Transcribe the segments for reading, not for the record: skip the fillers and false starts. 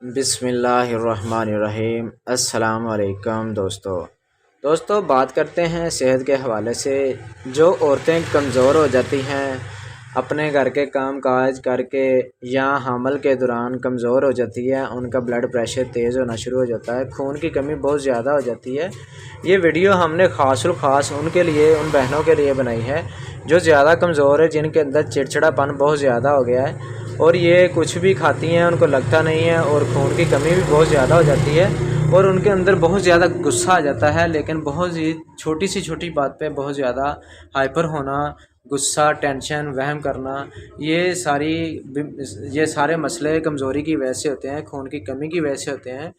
بسم اللہ الرحمن الرحیم۔ السلام علیکم دوستو بات کرتے ہیں صحت کے حوالے سے۔ جو عورتیں کمزور ہو جاتی ہیں اپنے گھر کے کام کاج کر کے یا حمل کے دوران کمزور ہو جاتی ہے، ان کا بلڈ پریشر تیز ہونا شروع ہو جاتا ہے، خون کی کمی بہت زیادہ ہو جاتی ہے۔ یہ ویڈیو ہم نے خاص الخاص ان کے لیے، ان بہنوں کے لیے بنائی ہے جو زیادہ کمزور ہے، جن کے اندر چڑچڑا پن بہت زیادہ ہو گیا ہے اور یہ کچھ بھی کھاتی ہیں ان کو لگتا نہیں ہے، اور خون کی کمی بھی بہت زیادہ ہو جاتی ہے اور ان کے اندر بہت زیادہ غصہ آ جاتا ہے، لیکن بہت ہی چھوٹی بات پہ بہت زیادہ ہائپر ہونا، غصہ، ٹینشن، وہم کرنا، یہ سارے مسئلے کمزوری کی وجہ سے ہوتے ہیں، خون کی کمی کی وجہ سے ہوتے ہیں۔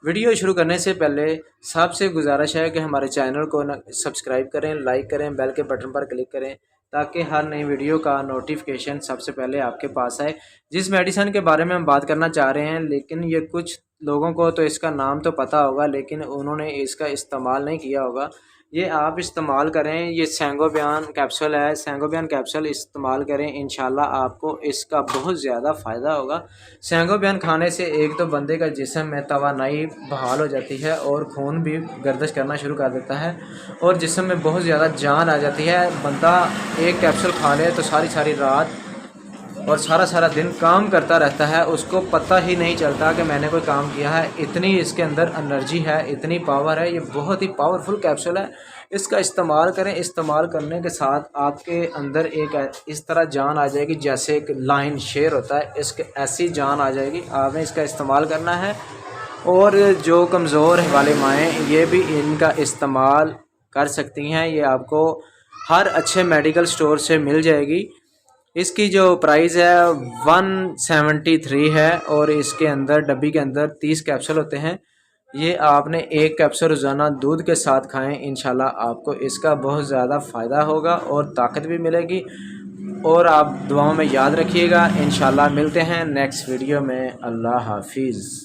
ویڈیو شروع کرنے سے پہلے سب سے گزارش ہے کہ ہمارے چینل کو سبسکرائب کریں، لائک کریں، بیل کے بٹن پر کلک کریں تاکہ ہر نئی ویڈیو کا نوٹیفیکیشن سب سے پہلے آپ کے پاس آئے۔ جس میڈیسن کے بارے میں ہم بات کرنا چاہ رہے ہیں، لیکن یہ کچھ لوگوں کو تو اس کا نام تو پتہ ہوگا لیکن انہوں نے اس کا استعمال نہیں کیا ہوگا۔ یہ آپ استعمال کریں، یہ سینگوبیان کیپسول ہے، سینگوبیان کیپسول استعمال کریں، انشاءاللہ آپ کو اس کا بہت زیادہ فائدہ ہوگا۔ سینگوبیان کھانے سے ایک تو بندے کا جسم میں توانائی بحال ہو جاتی ہے اور خون بھی گردش کرنا شروع کر دیتا ہے اور جسم میں بہت زیادہ جان آ جاتی ہے۔ بندہ ایک کیپسول کھا لے تو ساری رات اور سارا دن کام کرتا رہتا ہے، اس کو پتہ ہی نہیں چلتا کہ میں نے کوئی کام کیا ہے، اتنی اس کے اندر انرجی ہے، اتنی پاور ہے۔ یہ بہت ہی پاورفل کیپسول ہے، اس کا استعمال کریں۔ استعمال کرنے کے ساتھ آپ کے اندر ایک اس طرح جان آ جائے گی جیسے ایک لائن شیر ہوتا ہے، اس کے ایسی جان آ جائے گی۔ آپ نے اس کا استعمال کرنا ہے، اور جو کمزور والے مائیں یہ بھی ان کا استعمال کر سکتی ہیں۔ یہ آپ کو ہر اچھے میڈیکل سٹور سے مل جائے گی۔ اس کی جو پرائز ہے 173 ہے اور اس کے اندر ڈبی کے اندر 30 کیپسول ہوتے ہیں۔ یہ آپ نے ایک کیپسول روزانہ دودھ کے ساتھ کھائیں، انشاءاللہ آپ کو اس کا بہت زیادہ فائدہ ہوگا اور طاقت بھی ملے گی، اور آپ دعاؤں میں یاد رکھیے گا۔ انشاءاللہ ملتے ہیں نیکسٹ ویڈیو میں۔ اللہ حافظ۔